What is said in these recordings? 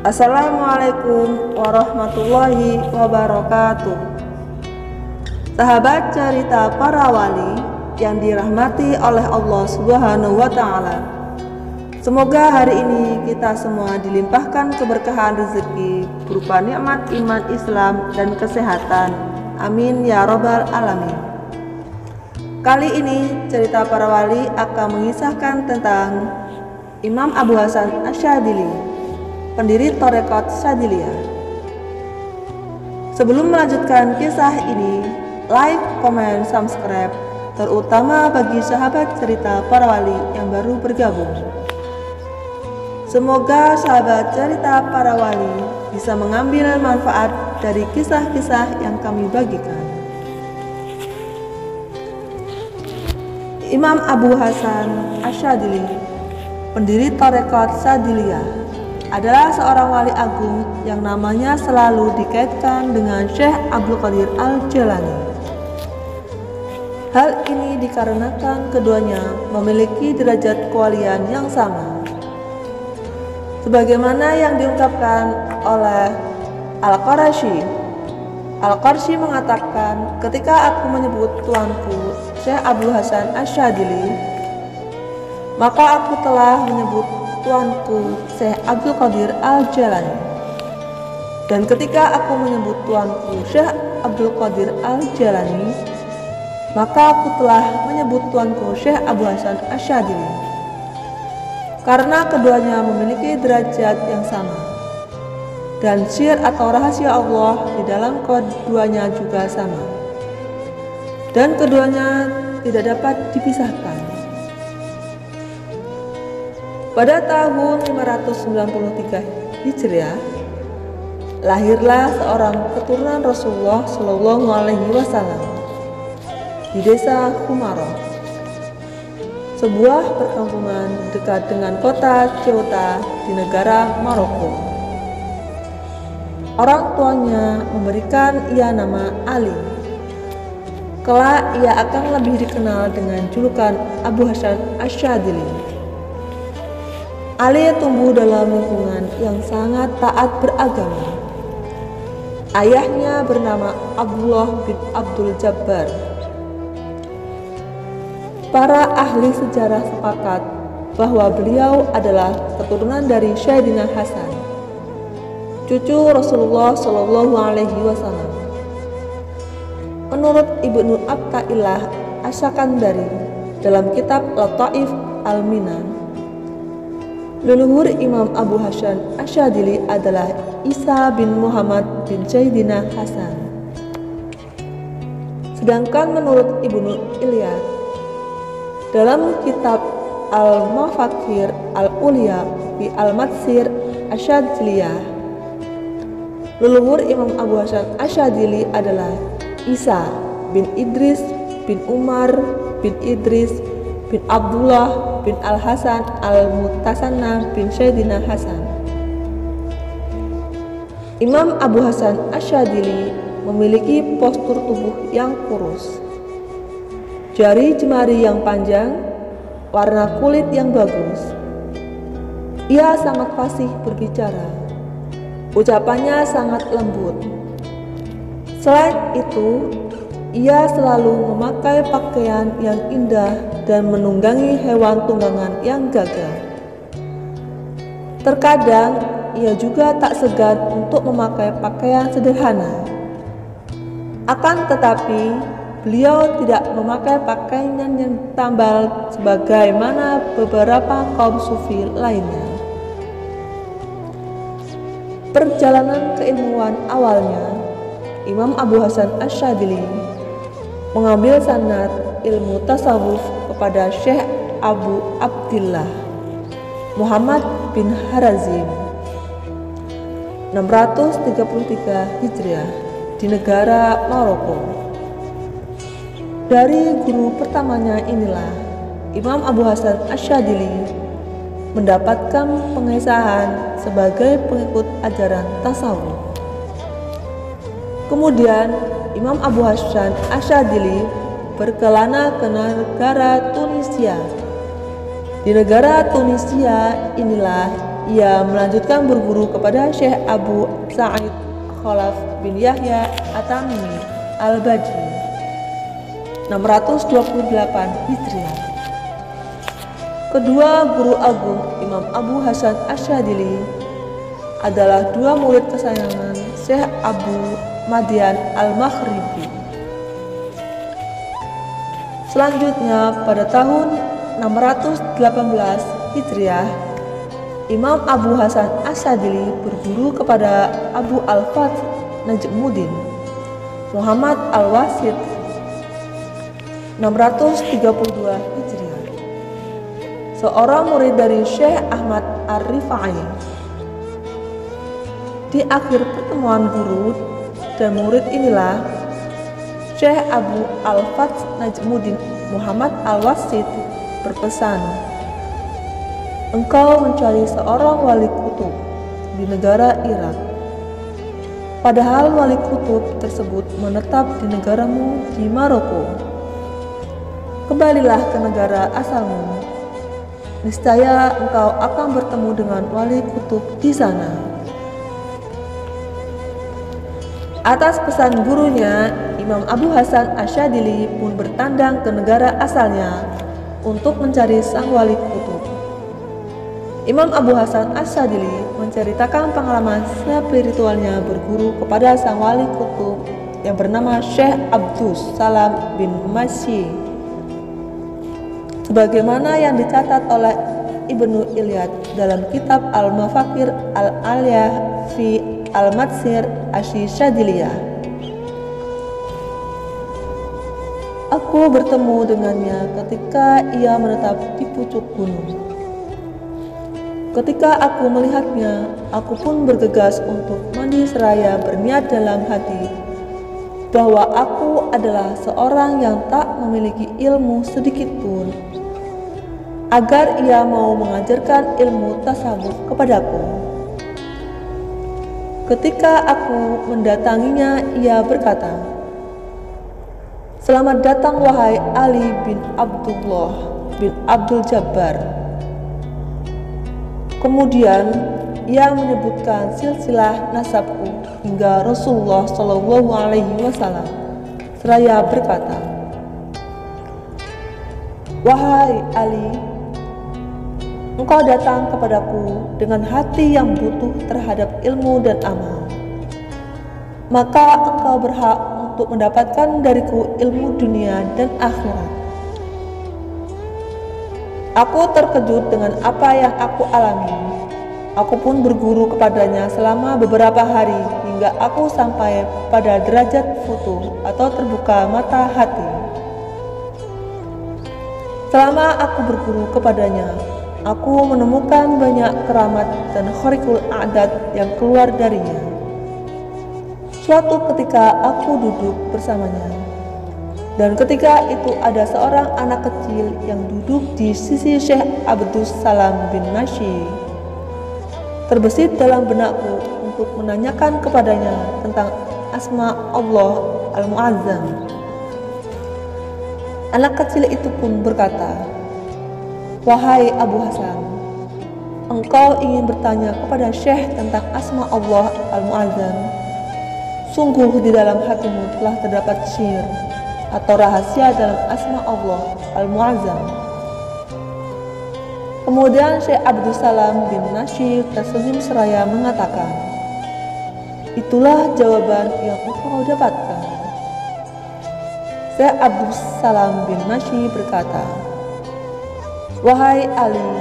Assalamualaikum warahmatullahi wabarakatuh. Sahabat cerita para wali yang dirahmati oleh Allah Subhanahu wa Ta'ala, semoga hari ini kita semua dilimpahkan keberkahan rezeki berupa nikmat iman Islam dan kesehatan. Amin ya robbal alamin. Kali ini cerita para wali akan mengisahkan tentang Imam Abu Hasan Asyadzili, pendiri Tarekat Syadziliyah. Sebelum melanjutkan kisah ini, like, komen, subscribe, terutama bagi sahabat cerita para wali yang baru bergabung. Semoga sahabat cerita para wali bisa mengambil manfaat dari kisah-kisah yang kami bagikan. Imam Abu Hasan Asyadzili, pendiri Tarekat Syadziliyah, adalah seorang wali agung yang namanya selalu dikaitkan dengan Syekh Abdul Qadir Al-Jilani. Hal ini dikarenakan keduanya memiliki derajat kewalian yang sama. Sebagaimana yang diungkapkan oleh Al-Qarshi. Al-Qarshi mengatakan, ketika aku menyebut tuanku Syekh Abu Hasan Asyadzili, maka aku telah menyebut tuanku Syekh Abdul Qadir Al-Jilani. Dan ketika aku menyebut tuanku Syekh Abdul Qadir Al-Jilani, maka aku telah menyebut tuanku Syekh Abu Hasan Asyadzili, karena keduanya memiliki derajat yang sama, dan sir atau rahasia Allah di dalam keduanya juga sama, dan keduanya tidak dapat dipisahkan. Pada tahun 593 Hijriah, lahirlah seorang keturunan Rasulullah Shallallahu Alaihi Wasallam di desa Humaroh, sebuah perkampungan dekat dengan kota Ceuta di negara Maroko. Orang tuanya memberikan ia nama Ali. Kelak ia akan lebih dikenal dengan julukan Abu Hasan Asyadzili. Ali tumbuh dalam lingkungan yang sangat taat beragama. Ayahnya bernama Abdullah bin Abdul Jabbar. Para ahli sejarah sepakat bahwa beliau adalah keturunan dari Sayyidina Hasan, cucu Rasulullah Shallallahu Alaihi Wasallam. Menurut Ibnu Athaillah Asy-Syakandari dalam kitab Lataif Al-Minan, leluhur Imam Abu Hasan Asyadzili adalah Isa bin Muhammad bin Sayyidina Hasan. Sedangkan menurut Ibnu Ilyas dalam kitab Al-Mafakir Al-Uliya fi Al-Matsir Asyadziliyah, leluhur Imam Abu Hasan Asyadzili adalah Isa bin Idris bin Umar bin Idris bin Abdullah bin Al-Hasan Al-Mutasanna bin Sayyidina Hasan. Imam Abu Hasan Asyadzili memiliki postur tubuh yang kurus, jari jemari yang panjang, warna kulit yang bagus. Ia sangat fasih berbicara, ucapannya sangat lembut. Selain itu, ia selalu memakai pakaian yang indah dan menunggangi hewan tunggangan yang gagah. Terkadang ia juga tak segan untuk memakai pakaian sederhana. Akan tetapi, beliau tidak memakai pakaian yang tambal sebagaimana beberapa kaum sufi lainnya. Perjalanan keilmuan awalnya, Imam Abu Hasan Asyadzili mengambil sanad ilmu tasawuf kepada Syekh Abu Abdillah Muhammad bin Harazim 633 Hijriah di negara Maroko. Dari guru pertamanya inilah Imam Abu Hasan Asyadzili mendapatkan pengesahan sebagai pengikut ajaran tasawuf. Kemudian Imam Abu Hasan Asyadzili berkelana ke negara Tunisia. Di negara Tunisia inilah ia melanjutkan berguru kepada Syekh Abu Sa'id Khalaf bin Yahya At-Tamimi Al-Badri 628 Hijriah. Kedua guru agung Imam Abu Hasan Asyadili adalah dua murid kesayangan Syekh Abu Madian Al-Maghribi. Selanjutnya pada tahun 618 Hijriah, Imam Abu Hasan Asyadili berguru kepada Abu Al-Fath Najmuddin Muhammad Al-Wasit 632 Hijriah, seorang murid dari Syekh Ahmad Ar-Rifai. Di akhir pertemuan guru dan murid inilah Syekh Abu Al-Fath Najmuddin Muhammad Al-Wasit berpesan, "Engkau mencari seorang wali kutub di negara Irak, padahal wali kutub tersebut menetap di negaramu di Maroko. Kembalilah ke negara asalmu, niscaya engkau akan bertemu dengan wali kutub di sana." Atas pesan gurunya, Imam Abu Hasan Asyadili pun bertandang ke negara asalnya untuk mencari sang wali kutub. Imam Abu Hasan Asyadili menceritakan pengalaman spiritualnya berguru kepada sang wali kutub yang bernama Syekh Abdus Salam bin Masyi, sebagaimana yang dicatat oleh Ibnu Ilyad dalam kitab Al-Mafakir Al-Aliyah fi Al-Madsir Asyadiliyah. Aku bertemu dengannya ketika ia menetap di pucuk gunung. Ketika aku melihatnya, aku pun bergegas untuk mandi seraya berniat dalam hati bahwa aku adalah seorang yang tak memiliki ilmu sedikit pun, agar ia mau mengajarkan ilmu tasawuf kepadaku. Ketika aku mendatanginya, ia berkata, "Selamat datang wahai Ali bin Abdullah bin Abdul Jabbar." Kemudian ia menyebutkan silsilah nasabku hingga Rasulullah Shallallahu Alaihi Wasallam seraya berkata, "Wahai Ali, engkau datang kepadaku dengan hati yang butuh terhadap ilmu dan amal, maka engkau berhak untuk mendapatkan dariku ilmu dunia dan akhirat." Aku terkejut dengan apa yang aku alami. Aku pun berguru kepadanya selama beberapa hari hingga aku sampai pada derajat futuh atau terbuka mata hati. Selama aku berguru kepadanya, aku menemukan banyak keramat dan khariqul a'dad yang keluar darinya. Suatu ketika aku duduk bersamanya, dan ketika itu ada seorang anak kecil yang duduk di sisi Syekh Abdus Salam bin Masyi. Terbesit dalam benakku untuk menanyakan kepadanya tentang asma Allah Al-Mu'azzam. Anak kecil itu pun berkata, "Wahai Abu Hasan, engkau ingin bertanya kepada Syekh tentang asma Allah Al-Mu'azzam. Sungguh di dalam hatimu telah terdapat syi'r atau rahasia dalam asma Allah Al-Mu'azzam." Kemudian Syekh Abdus Salam bin Masyi tersenyum seraya mengatakan, "Itulah jawaban yang engkau dapatkan." Syekh Abdus Salam bin Masyi berkata, "Wahai Ali,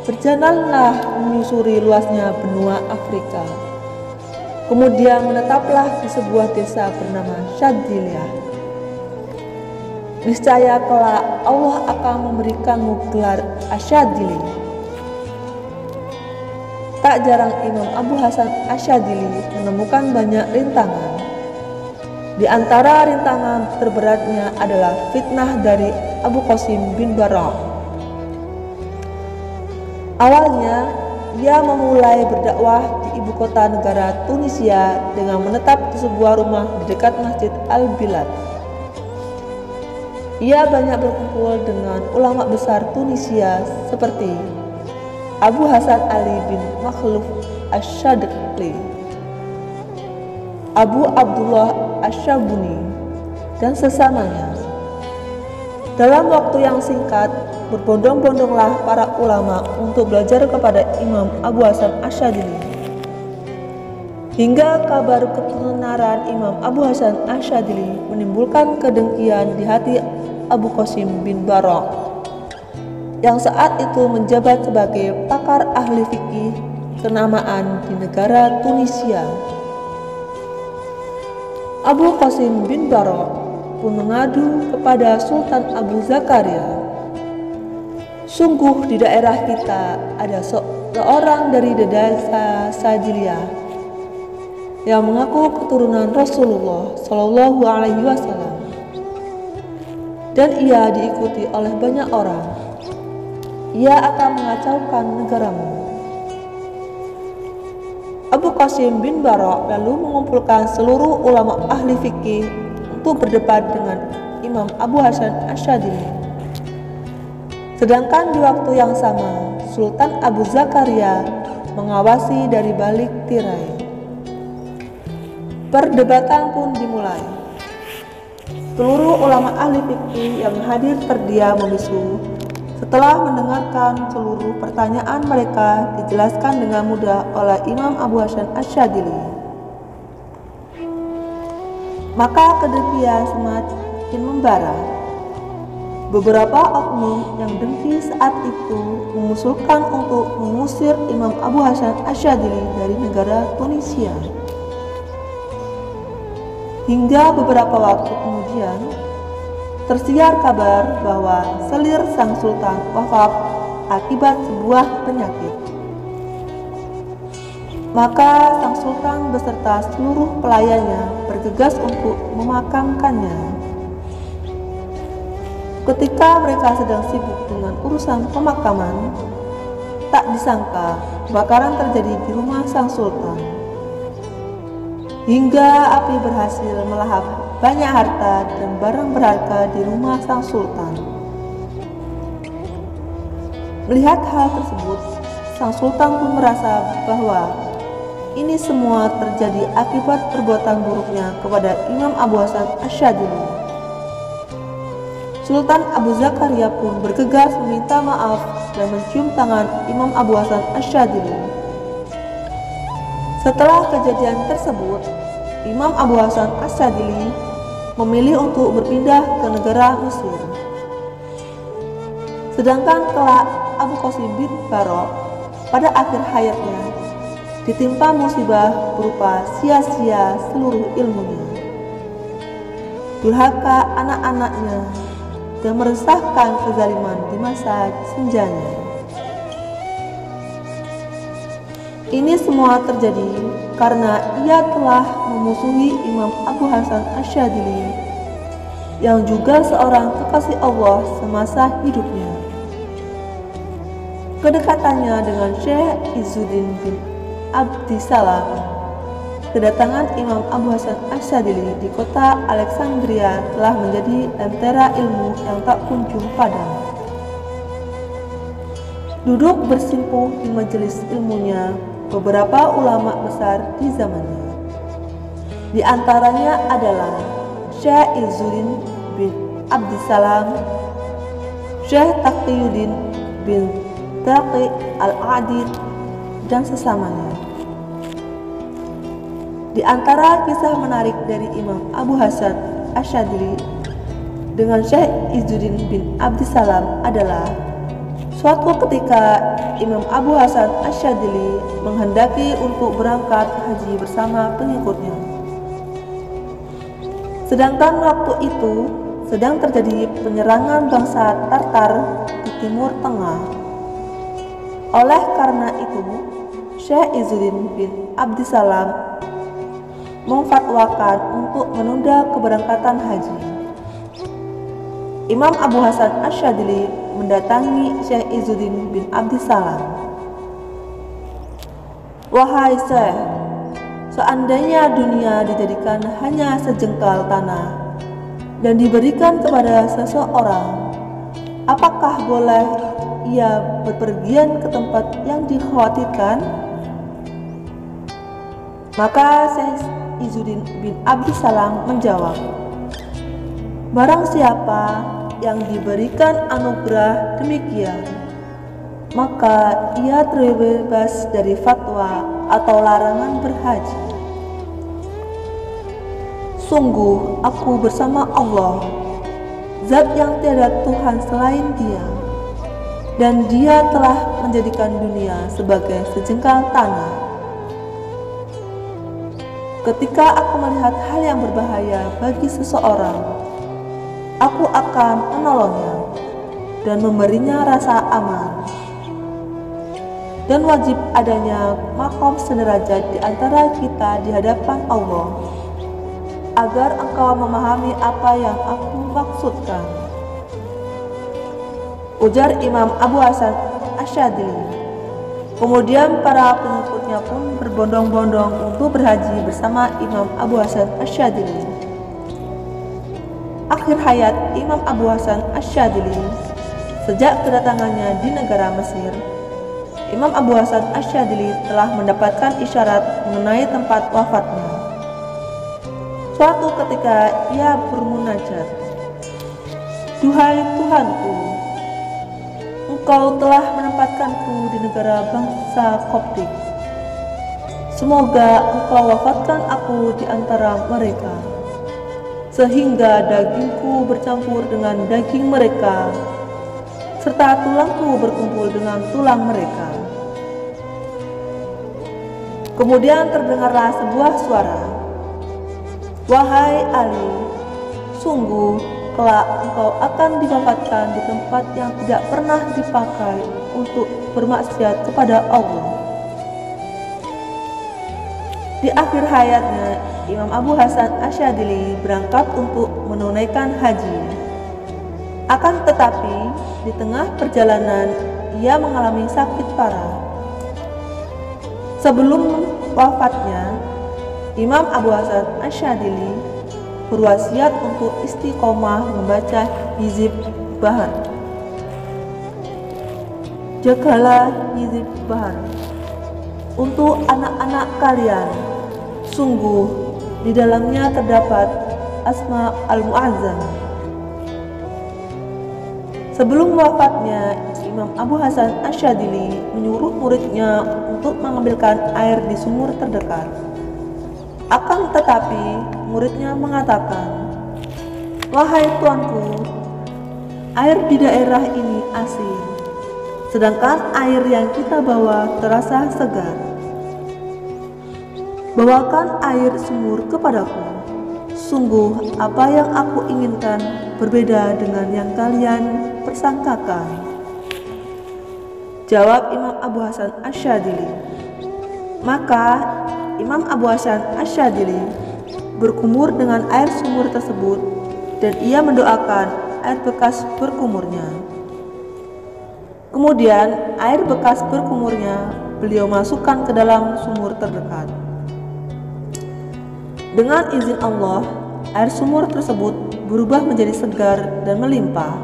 berjalanlah menyusuri luasnya benua Afrika. Kemudian menetaplah di sebuah desa bernama Syadiliyah. Niscaya kelak Allah akan memberikanmu gelar Asyadili." Tak jarang Imam Abu Hasan Asyadili menemukan banyak rintangan. Di antara rintangan terberatnya adalah fitnah dari Abu Qasim bin Barak. Awalnya, ia memulai berdakwah di ibu kota negara Tunisia dengan menetap di sebuah rumah di dekat Masjid Al-Bilad. Ia banyak berkumpul dengan ulama besar Tunisia seperti Abu Hasan Ali bin Makhluf Asy-Syadili, Abu Abdullah Asy-Syabuni, dan sesamanya. Dalam waktu yang singkat, berbondong-bondonglah para ulama untuk belajar kepada Imam Abu Hasan Asy-Syadili. Hingga kabar ketenaran Imam Abu Hasan Asy-Syadili menimbulkan kedengkian di hati Abu Qasim bin Barok, yang saat itu menjabat sebagai pakar ahli fikih kenamaan di negara Tunisia. Abu Qasim bin Barok pun mengadu kepada Sultan Abu Zakaria, "Sungguh di daerah kita ada seorang dari desa Sajiliyah yang mengaku keturunan Rasulullah Shallallahu Alaihi Wasallam, dan ia diikuti oleh banyak orang. Ia akan mengacaukan negaramu." Abu Qasim bin Barok lalu mengumpulkan seluruh ulama ahli fikih untuk berdebat dengan Imam Abu Hasan Asy-Syadili. Sedangkan di waktu yang sama, Sultan Abu Zakaria mengawasi dari balik tirai. Perdebatan pun dimulai. Seluruh ulama ahli fikih yang hadir terdiam membisu. Setelah mendengarkan seluruh pertanyaan mereka dijelaskan dengan mudah oleh Imam Abu Hasan Asy-Syadili, maka kedengkian semakin membara. Beberapa oknum yang dengki saat itu mengusulkan untuk mengusir Imam Abu Hasan Asy-Syadili dari negara Tunisia. Hingga beberapa waktu kemudian tersiar kabar bahwa selir sang sultan wafat akibat sebuah penyakit. Maka sang sultan beserta seluruh pelayannya bergegas untuk memakamkannya. Ketika mereka sedang sibuk dengan urusan pemakaman, tak disangka kebakaran terjadi di rumah sang sultan. Hingga api berhasil melahap banyak harta dan barang berharga di rumah sang sultan. Melihat hal tersebut, sang sultan pun merasa bahwa ini semua terjadi akibat perbuatan buruknya kepada Imam Abu Hasan Asy-Syadili. Sultan Abu Zakaria pun bergegas meminta maaf dan mencium tangan Imam Abu Hasan Asy-Syadili. Setelah kejadian tersebut, Imam Abu Hasan Asy-Syadili memilih untuk berpindah ke negara Mesir. Sedangkan kelak Abu Qasim bin Barok pada akhir hayatnya ditimpa musibah berupa sia-sia seluruh ilmunya, durhaka anak-anaknya, dan meresahkan kezaliman di masa senjanya. Ini semua terjadi karena ia telah memusuhi Imam Abu Hasan Asy-Syadili yang juga seorang kekasih Allah semasa hidupnya. Kedekatannya dengan Syekh Izzuddin bin Abdissalam, kedatangan Imam Abu Hasan Asy-Syadili di kota Alexandria telah menjadi lentera ilmu yang tak kunjung padam. Duduk bersimpuh di majelis ilmunya beberapa ulama besar di zamannya. Di antaranya adalah Syekh Izzuddin bin Abdissalam, Syekh Taqiyuddin bin Taqi al-Adid, dan sesamanya. Di antara kisah menarik dari Imam Abu Hasan Asy-Syadili dengan Syekh Izzuddin bin Abdissalam adalah suatu ketika Imam Abu Hasan Asy-Syadili menghendaki untuk berangkat haji bersama pengikutnya. Sedangkan waktu itu sedang terjadi penyerangan bangsa Tartar di Timur Tengah. Oleh karena itu, Syekh Izzuddin bin Abdissalam memfatwakan untuk menunda keberangkatan haji. Imam Abu Hasan Asy-Syadili mendatangi Syekh Izzuddin bin Abdissalam. "Wahai Syekh, seandainya dunia dijadikan hanya sejengkal tanah dan diberikan kepada seseorang, apakah boleh ia berpergian ke tempat yang dikhawatirkan? Maka Syekh Izzuddin bin Abdussalam menjawab, barang siapa yang diberikan anugerah demikian, maka ia terbebas dari fatwa atau larangan berhaji. Sungguh aku bersama Allah, Zat yang tiada Tuhan selain Dia, dan Dia telah menjadikan dunia sebagai sejengkal tanah. Ketika aku melihat hal yang berbahaya bagi seseorang, aku akan menolongnya dan memberinya rasa aman. Dan wajib adanya maqam sederajat di antara kita di hadapan Allah, agar engkau memahami apa yang aku maksudkan. Ujar Imam Abu Hasan Asyadzili. Kemudian para pengikutnya pun berbondong-bondong untuk berhaji bersama Imam Abu Hasan Asyadzili. Akhir hayat Imam Abu Hasan Asyadzili, sejak kedatangannya di negara Mesir, Imam Abu Hasan Asyadzili telah mendapatkan isyarat mengenai tempat wafatnya. Suatu ketika ia bermunajat, duhai Tuhanku, Engkau telah menempatkanku di negara bangsa Koptik. Semoga Engkau wafatkan aku di antara mereka, sehingga dagingku bercampur dengan daging mereka, serta tulangku berkumpul dengan tulang mereka. Kemudian terdengarlah sebuah suara, wahai Ali, sungguh kelak engkau akan diwafatkan di tempat yang tidak pernah dipakai untuk bermaksiat kepada Allah. Di akhir hayatnya, Imam Abu Hasan Asyadzili berangkat untuk menunaikan haji. Akan tetapi, di tengah perjalanan ia mengalami sakit parah. Sebelum wafatnya, Imam Abu Hasan Asyadzili berwasiat untuk istiqomah membaca hizib Bahar. Jagalah hizib Bahar untuk anak-anak kalian. Sungguh di dalamnya terdapat Asma al-Mu'azzam. Sebelum wafatnya, Imam Abu Hasan Asyadzili menyuruh muridnya untuk mengambilkan air di sumur terdekat. Akan tetapi muridnya mengatakan, wahai tuanku, air di daerah ini asin, sedangkan air yang kita bawa terasa segar. Bawakan air sumur kepadaku. Sungguh apa yang aku inginkan berbeda dengan yang kalian persangkakan. Jawab Imam Abu Hasan Asyadzili. Maka Imam Abu Hasan Asyadzili berkumur dengan air sumur tersebut, dan ia mendoakan air bekas berkumurnya. Kemudian air bekas berkumurnya beliau masukkan ke dalam sumur terdekat. Dengan izin Allah, air sumur tersebut berubah menjadi segar dan melimpah.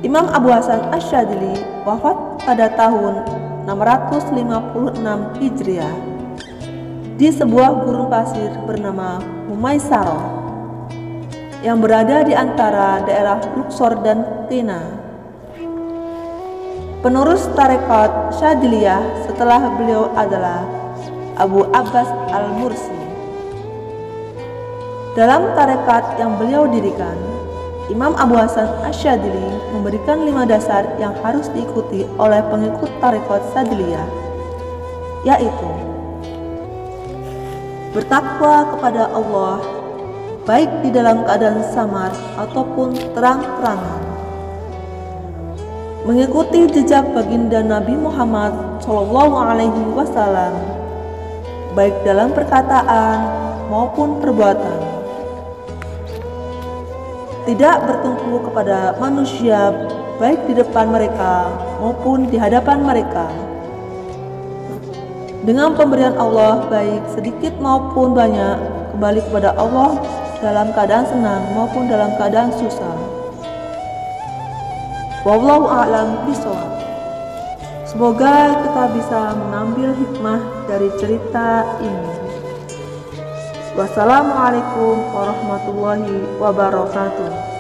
Imam Abu Hasan Asyadzili wafat pada tahun 656 Hijriah di sebuah gurun pasir bernama Humaisarah yang berada di antara daerah Luxor dan Qina. Penerus tarekat Syadziliyah setelah beliau adalah Abu Abbas al-Mursi. Dalam tarekat yang beliau dirikan, Imam Abu Hasan Asyadzili memberikan 5 dasar yang harus diikuti oleh pengikut tarekat Syadziliyah, yaitu bertakwa kepada Allah baik di dalam keadaan samar ataupun terang-terangan, mengikuti jejak baginda Nabi Muhammad SAW baik dalam perkataan maupun perbuatan, tidak bertumpu kepada manusia baik di depan mereka maupun di hadapan mereka, dengan pemberian Allah baik sedikit maupun banyak kembali kepada Allah dalam keadaan senang maupun dalam keadaan susah. Wallahu a'lam bishawab. Semoga kita bisa mengambil hikmah dari cerita ini. Wassalamualaikum warahmatullahi wabarakatuh.